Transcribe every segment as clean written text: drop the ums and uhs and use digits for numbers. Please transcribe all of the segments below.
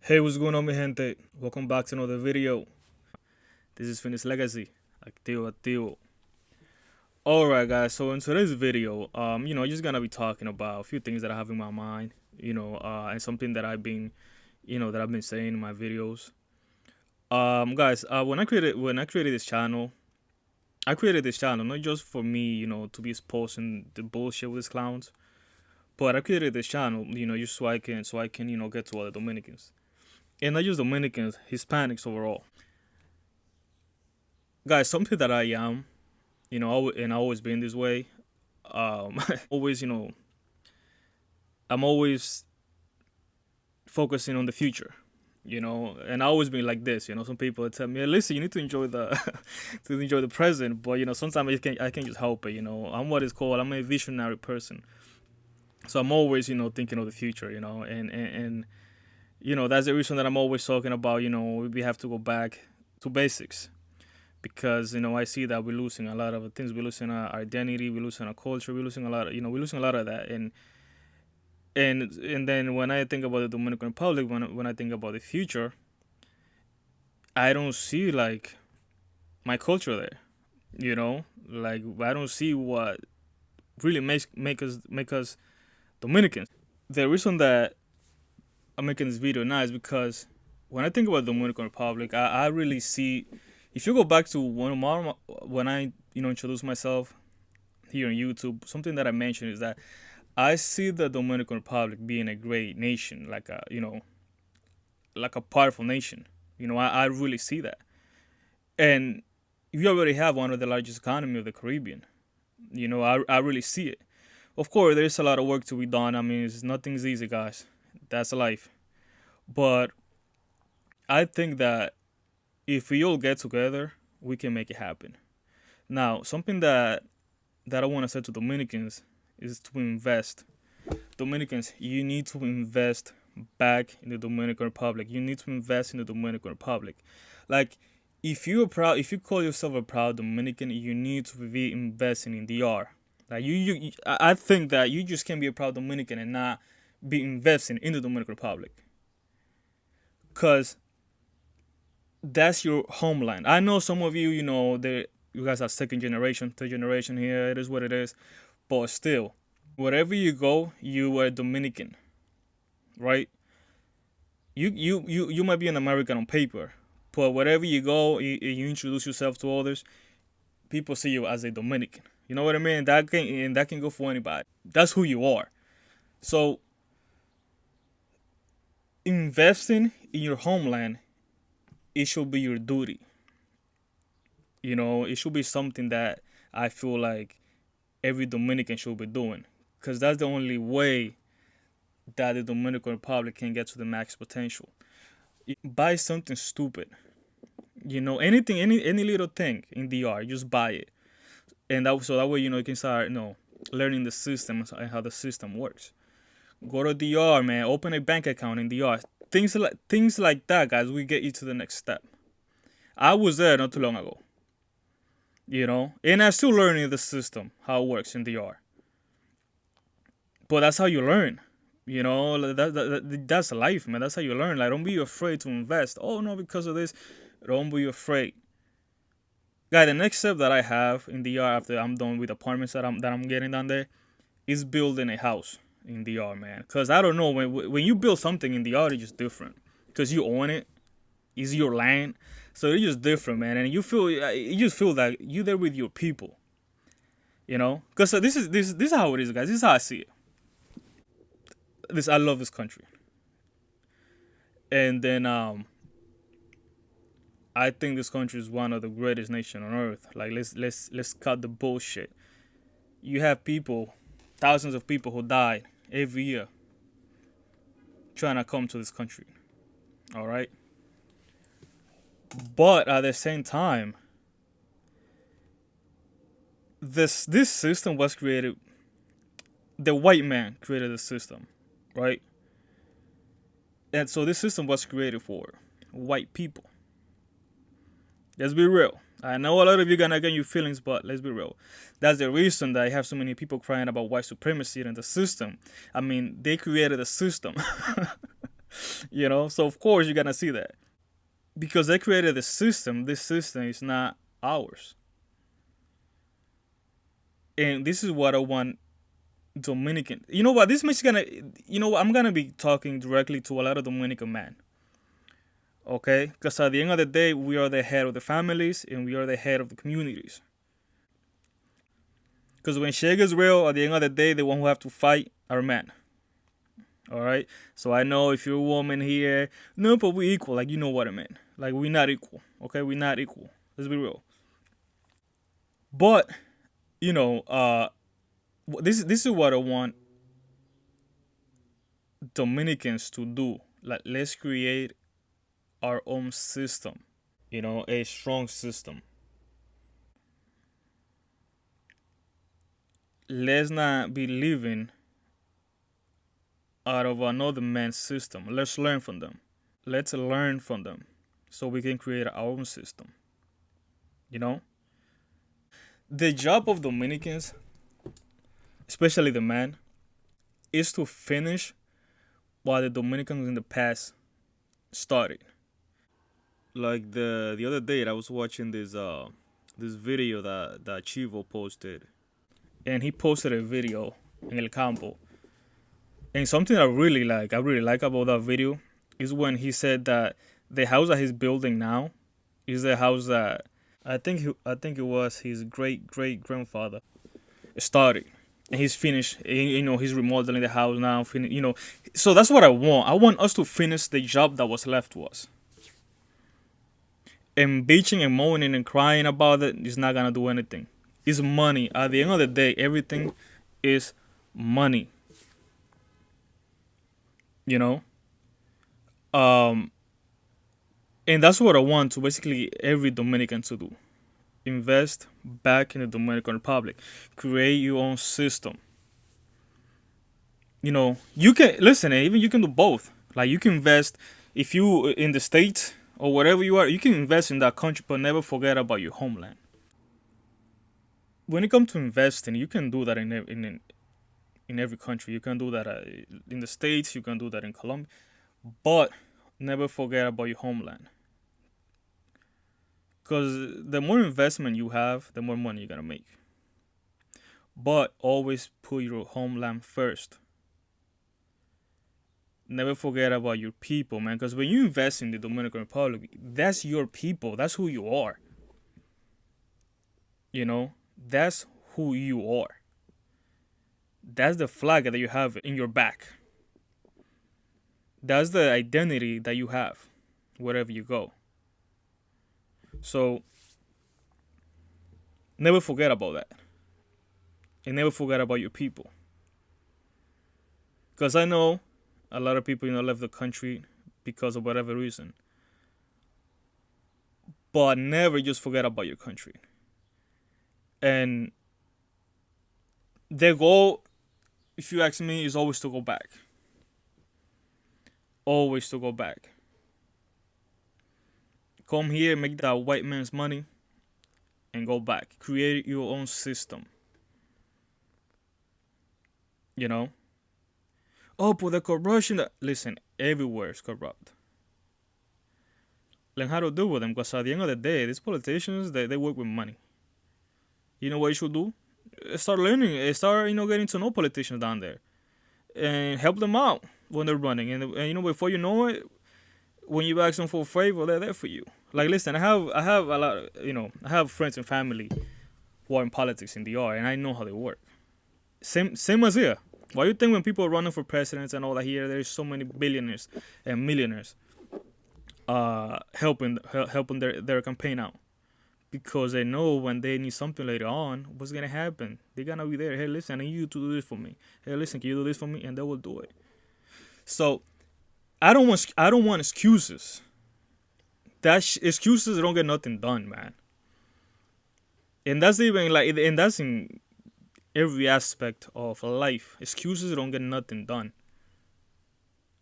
Hey, what's going on, mi gente? Welcome back to another video. This is Finis Legacy. Activo, activo. Alright, guys. So in today's video, just gonna be talking about a few things that I have in my mind. And something that I've been saying in my videos. Guys, when I created this channel, I created this channel not just for me, to be exposing the bullshit with these clowns, but I created this channel, just so I can, get to other Dominicans, and not just Dominicans, Hispanics overall. Guys, something that I am, and I always been this way. Always, I'm always focusing on the future, and I always been like this. Some people tell me, "Hey, listen, you need to enjoy the to enjoy the present," but sometimes I can just help it. I'm what is called, I'm a visionary person, so I'm always, thinking of the future, and that's the reason that I'm always talking about. We have to go back to basics because I see that we're losing a lot of things. We're losing our identity. We're losing our culture. We're losing a lot. We're losing a lot of that. And then when I think about the Dominican Republic, when I think about the future, I don't see like my culture there. Like I don't see what really make us Dominicans. The reason that I'm making this video now is because when I think about the Dominican Republic, I really see. If you go back to when I introduced myself here on YouTube, something that I mentioned is that I see the Dominican Republic being a great nation, like a powerful nation. I really see that, and we already have one of the largest economy of the Caribbean. I really see it. Of course, there's a lot of work to be done. I mean, nothing's easy, guys. That's life. But I think that if we all get together, we can make it happen. Now, something that I want to say to Dominicans is to invest. Dominicans, you need to invest back in the Dominican Republic. You need to invest in the Dominican Republic. Like, if you call yourself a proud Dominican, you need to be investing in DR. Like I think that you just can't be a proud Dominican and not be investing in the Dominican Republic, cause that's your homeland. I know some of you, you guys are second generation, third generation here. It is what it is, but still, wherever you go, you are Dominican, right? You might be an American on paper, but wherever you go, you introduce yourself to others. People see you as a Dominican. You know what I mean? That can go for anybody. That's who you are. So investing in your homeland, it should be your duty. It should be something that I feel like every Dominican should be doing, because that's the only way that the Dominican Republic can get to the max potential. Buy something stupid, anything, any little thing in DR, just buy it, and that way you can start learning the system and how the system works. Go to DR, man. Open a bank account in DR. Things like that, guys. We get you to the next step. I was there not too long ago, and I'm still learning the system, how it works in DR. But that's how you learn. That's life, man. That's how you learn. Like, don't be afraid to invest. Oh no, because of this, don't be afraid. Guy, the next step that I have in DR after I'm done with apartments that I'm getting down there is building a house in DR, man. Cause I don't know, when you build something in DR, it's just different. Cause you own it, it's your land, so it's just different, man. And you just feel that you're there with your people, Cause this is how it is, guys. This is how I see it. I love this country, and then I think this country is one of the greatest nation on earth. Like, let's cut the bullshit. You have people, thousands of people who die every year trying to come to this country. All right, but at the same time, this system was created. The white man created the system, right? And so this system was created for white people. Let's be real. I know a lot of you gonna get your feelings, but let's be real. That's the reason that I have so many people crying about white supremacy in the system. I mean, they created a system. So of course you're gonna see that because they created a system. This system is not ours, and this is what I want Dominican. You know what? This makes gonna. You know what? I'm gonna be talking directly to a lot of Dominican men. Okay, because at the end of the day, we are the head of the families and we are the head of the communities. Because when shit gets real, at the end of the day, the one who have to fight are men. All right. So I know if you're a woman here, no, but we equal. Like you know what I mean. Like we're not equal. Okay, we're not equal. Let's be real. But this is what I want Dominicans to do. Like let's create our own system. A strong system. Let's not be living out of another man's system. Let's learn from them. Let's learn from them so we can create our own system. You know? The job of Dominicans, especially the man, is to finish what the Dominicans in the past started. Like the other day, I was watching this video that Chivo posted, and he posted a video in El Campo. And something I really like about that video, is when he said that the house that he's building now is the house that I think it was his great grandfather started, and he's finished. He's remodeling the house now. So that's what I want. I want us to finish the job that was left to us. And bitching and moaning and crying about it is not gonna do anything. It's money. At the end of the day, everything is money. You know? And that's what I want to basically every Dominican to do. Invest back in the Dominican Republic. Create your own system. You can listen, even you can do both. Like you can invest if you in the States or wherever you are, you can invest in that country, but never forget about your homeland. When it comes to investing, you can do that in every country. You can do that in the States. You can do that in Colombia, but never forget about your homeland. Because the more investment you have, the more money you're gonna make. But always put your homeland first. Never forget about your people, man. Because when you invest in the Dominican Republic, that's your people. That's who you are. That's who you are. That's the flag that you have in your back. That's the identity that you have wherever you go. So, never forget about that. And never forget about your people. Because I know a lot of people, left the country because of whatever reason. But never just forget about your country. And their goal, if you ask me, is always to go back. Always to go back. Come here, make that white man's money, and go back. Create your own system. Oh, but the corruption. Listen, everywhere is corrupt. Learn how to deal with them, because at the end of the day, these politicians, they work with money. You know what you should do? Start learning. Start, getting to know politicians down there. And help them out when they're running. And before you know it, when you ask them for a favor, they're there for you. Like, listen, I have a lot, I have friends and family who are in politics in DR, and I know how they work. Same as here. Why do you think when people are running for presidents and all that here, there's so many billionaires and millionaires helping their campaign out? Because they know when they need something later on, what's gonna happen? They're gonna be there. Hey, listen, I need you to do this for me. Hey, listen, can you do this for me? And they will do it. So I don't want excuses. Excuses don't get nothing done, man. And that's in every aspect of life. Excuses don't get nothing done.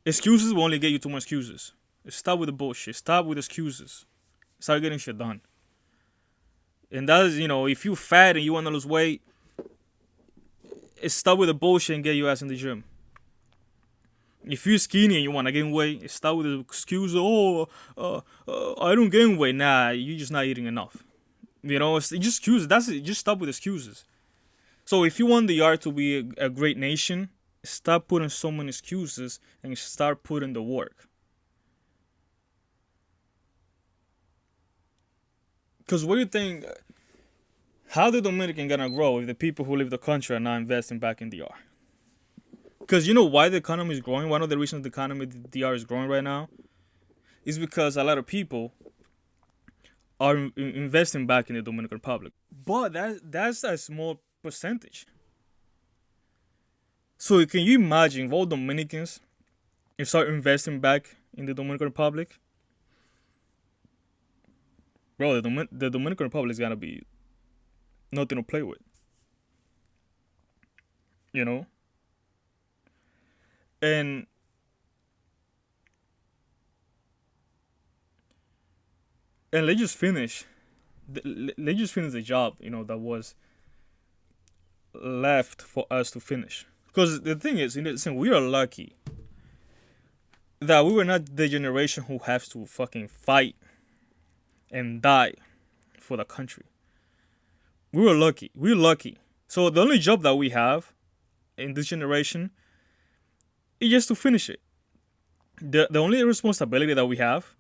Excuses will only get you too much excuses. Stop with the bullshit. Stop with excuses. Start getting shit done. And that is, if you fat and you want to lose weight, stop with the bullshit and get your ass in the gym. If you're skinny and you want to gain weight, start with the excuse, oh, I don't gain weight. Nah, you're just not eating enough. It's just excuses. That's it. Just stop with excuses. So if you want the art to be a great nation, stop putting so many excuses and start putting the work. Because what do you think? How the Dominican gonna grow if the people who live the country are not investing back in the art? Because you know why the economy is growing? One of the reasons the economy of the DR is growing right now is because a lot of people are investing back in the Dominican Republic. But that's a small percentage. So can you imagine if all Dominicans start investing back in the Dominican Republic? Bro, the Dominican Republic is gonna be nothing to play with. You know? And let's just finish. Let's just finish the job, that was left for us to finish. Because the thing is, listen, we are lucky that we were not the generation who has to fucking fight and die for the country. We were lucky. We're lucky. So the only job that we have in this generation is just to finish it. The only responsibility that we have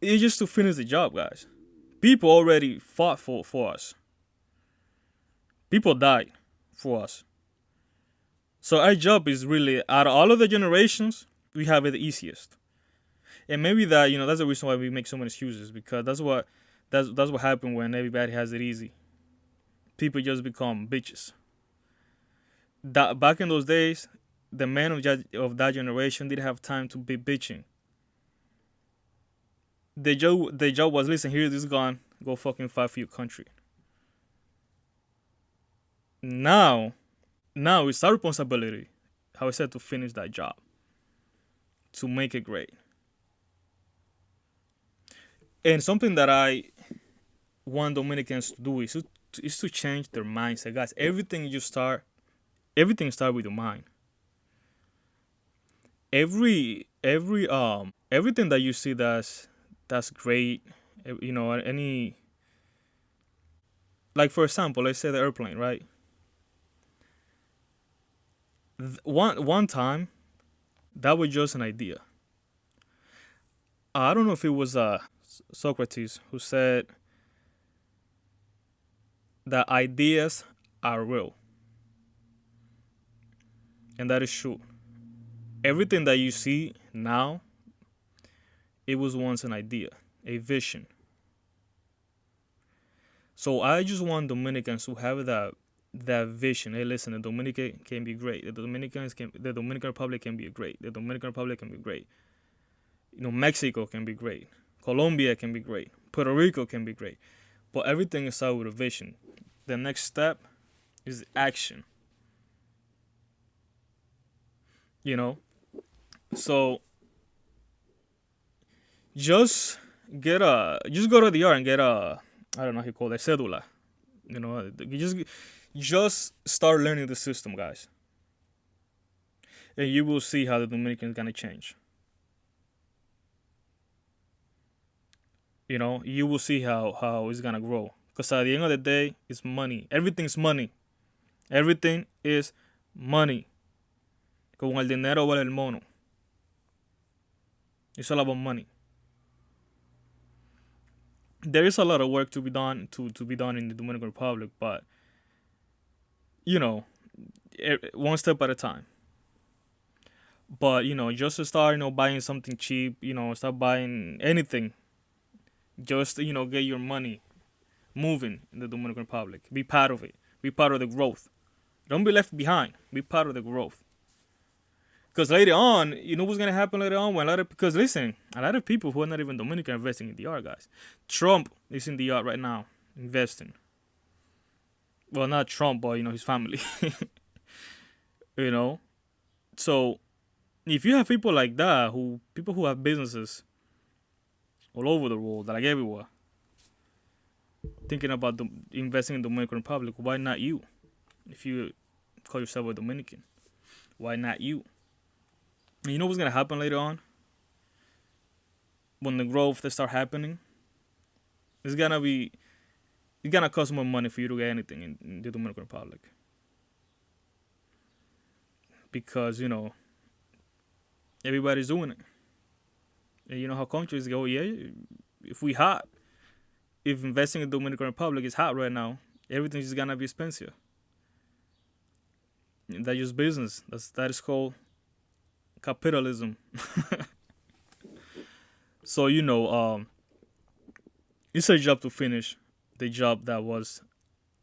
is just to finish the job, guys. People already fought for us. People died for us. So our job is really, out of all of the generations, we have it the easiest. And maybe that's the reason why we make so many excuses, because that's what happens when everybody has it easy. People just become bitches. Back in those days, the men of that generation didn't have time to be bitching. Their job was, listen, here, this gun, go fucking fight for your country. Now it's our responsibility, how I said, to finish that job, to make it great. And something that I want Dominicans to do is to change their mindset, guys. Everything starts with your mind. Everything that you see that's great, any, like, for example, let's say the airplane, right? One time, that was just an idea. I don't know if it was Socrates who said that ideas are real. And that is true. Everything that you see now, it was once an idea, a vision. So I just want Dominicans to have that vision. Hey, listen, the Dominican can be great. The Dominican Republic can be great. The Dominican Republic can be great. Mexico can be great. Colombia can be great. Puerto Rico can be great. But everything is out with a vision. The next step is action. So just go to the yard and get I don't know how you call it, cedula. You just start learning the system, guys. And you will see how the Dominican is gonna change. You will see how it's gonna grow. Because at the end of the day, it's money. Everything's money. Everything is money. Con el dinero vale el mono. It's all about money. There is a lot of work to be done in the Dominican Republic, but one step at a time. But just to start, buying something cheap, start buying anything. Just get your money moving in the Dominican Republic. Be part of it. Be part of the growth. Don't be left behind. Be part of the growth. Because later on, what's going to happen later on? Because listen, a lot of people who are not even Dominican are investing in DR, guys. Trump is in DR right now, investing. Well, not Trump, but, his family. So, if you have people like that, people who have businesses all over the world, like everywhere, thinking about investing in the Dominican Republic, why not you? If you call yourself a Dominican, why not you? And you know what's gonna happen later on when the growth they start happening? It's gonna be it's gonna cost more money for you to get anything in the Dominican Republic because everybody's doing it. And you know how countries go, yeah, if we hot, if investing in the Dominican Republic is hot right now, everything's just gonna be expensive. That's just business. That is called capitalism. So it's a job to finish the job that was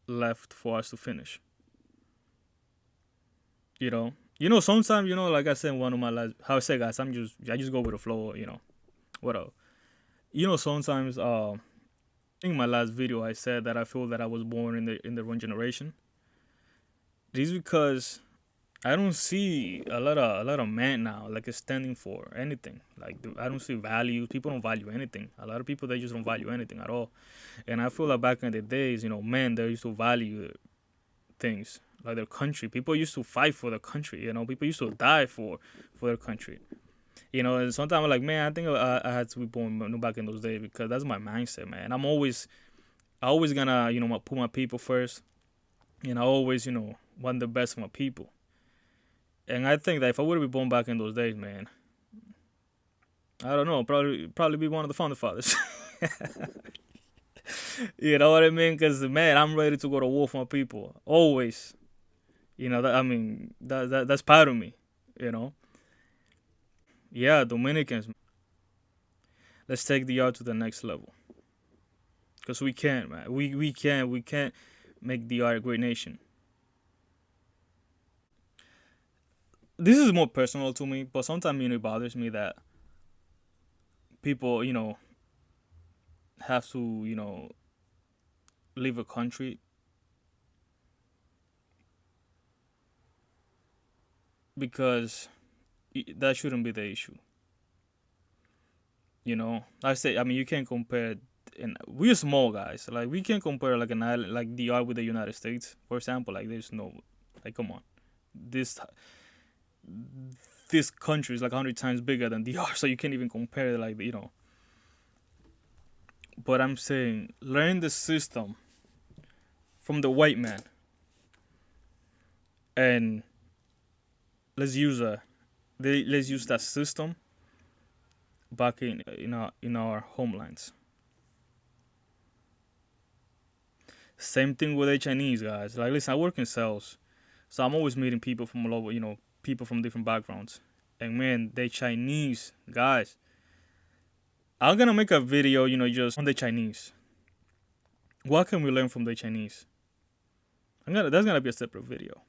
left for us to finish. Sometimes like I said in one of my last, how I say guys, I just go with the flow. Whatever. Sometimes in my last video I said that I feel that I was born in the wrong generation. This is because I don't see a lot of men now like standing for anything. Like I don't see value. People don't value anything. A lot of people they just don't value anything at all. And I feel like back in the days, men they used to value things like their country. People used to fight for their country. People used to die for their country. And sometimes I'm like, man, I think I had to be born back in those days because that's my mindset, man. I always gonna put my people first, and I always want the best for my people. And I think that if I would have been born back in those days, man, I don't know, probably be one of the founding fathers. You know what I mean? Because man, I'm ready to go to war for my people. Always. That's part of me. You know. Yeah, Dominicans. Let's take the art to the next level. Because we can, man. We can't make the art a great nation. This is more personal to me, but sometimes it bothers me that people have to leave a country because that shouldn't be the issue. You can't compare. And we're small guys. Like we can't compare like an island, like the art with the United States, for example. Like there's no, like come on, this this country is like 100 times bigger than the art, so you can't even compare. Like. But I'm saying, learn the system from the white man, and let's use let's use that system back in our homelands. Same thing with the Chinese guys. Like, listen, I work in sales, so I'm always meeting people from all over. People from different backgrounds, and man, they Chinese guys. I'm gonna make a video, just on the Chinese. What can we learn from the Chinese? That's gonna be a separate video.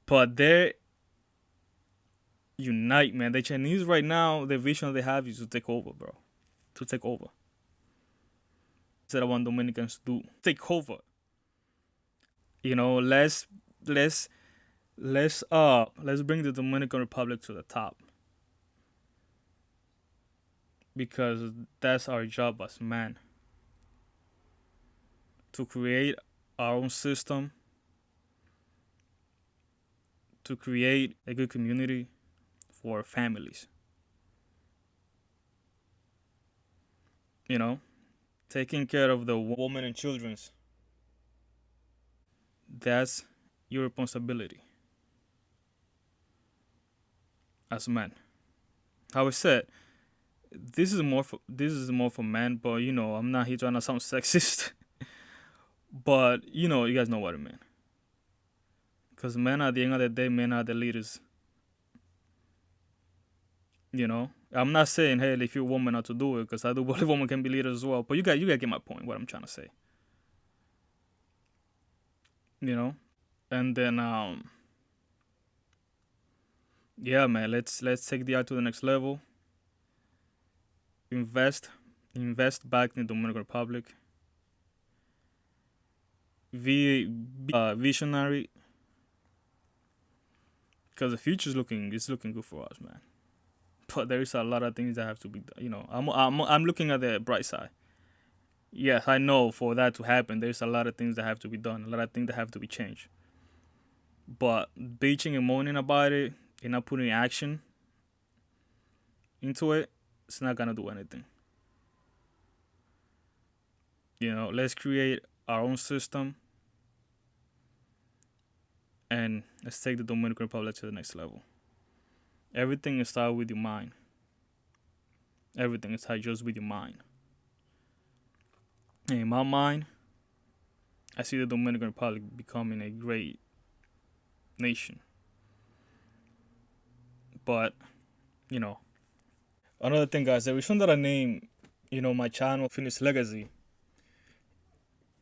But they unite, man. The Chinese right now, the vision they have is to take over, bro. To take over. That I want Dominicans to do. Take over. Let's bring the Dominican Republic to the top. Because that's our job as man. To create our own system. To create a good community for families. Taking care of the women and children's. That's your responsibility as a man. How I said, this is more for men, but I'm not here trying to sound sexist. But you guys know what I mean. Because men at the end of the day, men are the leaders. I'm not saying, hey, if you're a woman not to do it, because I do believe women can be leaders as well. But you guys get my point, what I'm trying to say. And then yeah, man, let's take the art to the next level. Invest back in the Dominican Republic. Visionary, because the future is looking good for us, man. But there is a lot of things that have to be done. I'm looking at the bright side. Yes, I know for that to happen, there's a lot of things that have to be done, a lot of things that have to be changed. But bitching and moaning about it and not putting action into it, it's not gonna do anything. Let's create our own system and let's take the Dominican Republic to the next level. Everything starts with your mind. Everything starts just with your mind. And in my mind, I see the Dominican Republic becoming a great nation. But, you know, another thing, guys, the reason that I named, my channel Finish Legacy,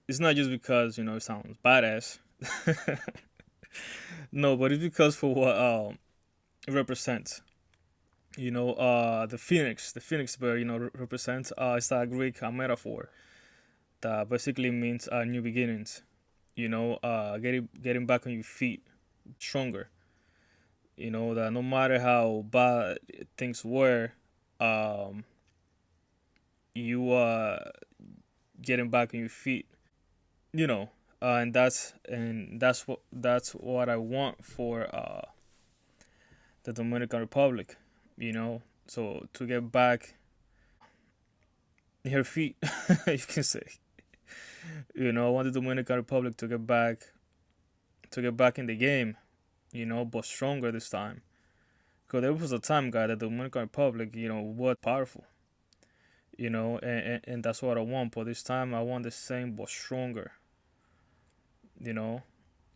it's not just because, it sounds badass. No, but it's because for what it represents. The phoenix bird, represents, it's a Greek metaphor that basically means new beginnings. Getting back on your feet, stronger. That no matter how bad things were, um, you getting back on your feet. And that's what I want for the Dominican Republic. So to get back on her feet, you can say. I want the Dominican Republic to get back in the game. But stronger this time. Because there was a time, guy, that the Dominican Republic, was powerful. And that's what I want. But this time, I want the same but stronger. You know,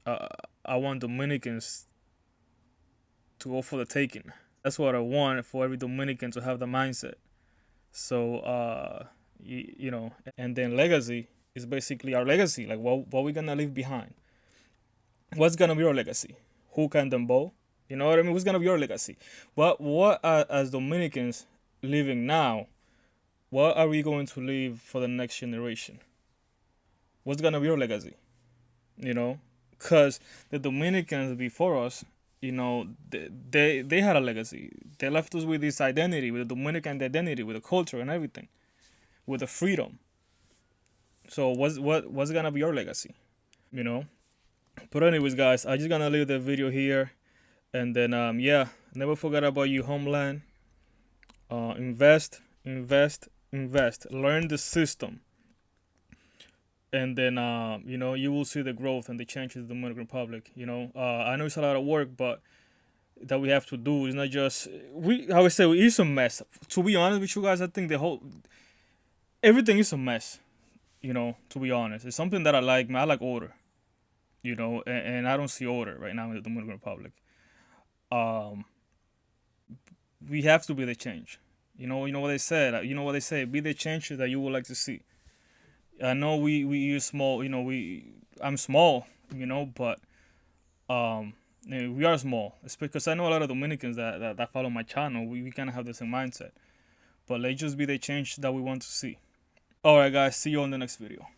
I want Dominicans to go for the taking. That's what I want for every Dominican to have the mindset. So, and then legacy is basically our legacy. Like, what we gonna leave behind? What's gonna be our legacy? Who can them bow? You know what I mean? What's gonna be our legacy? What as Dominicans living now? What are we going to leave for the next generation? What's gonna be our legacy? Because the Dominicans before us, they had a legacy. They left us with this identity, with the Dominican identity, with the culture and everything, with the freedom. So what's gonna be your legacy? You know. But anyways, guys, I just gonna leave the video here, and then never forget about you, Homeland. Invest, invest, invest. Learn the system, and then you will see the growth and the changes of the Dominican Republic. I know it's a lot of work, but that we have to do. It's not just I would say it's a mess. To be honest with you guys, I think everything is a mess. To be honest, it's something that I like. Man, I like order. And I don't see order right now in the Dominican Republic. We have to be the change. You know what they said. You know what they say. Be the change that you would like to see. I know we are small. I'm small. But we are small. It's because I know a lot of Dominicans that follow my channel. We kind of have the same mindset. But let's just be the change that we want to see. All right, guys. See you on the next video.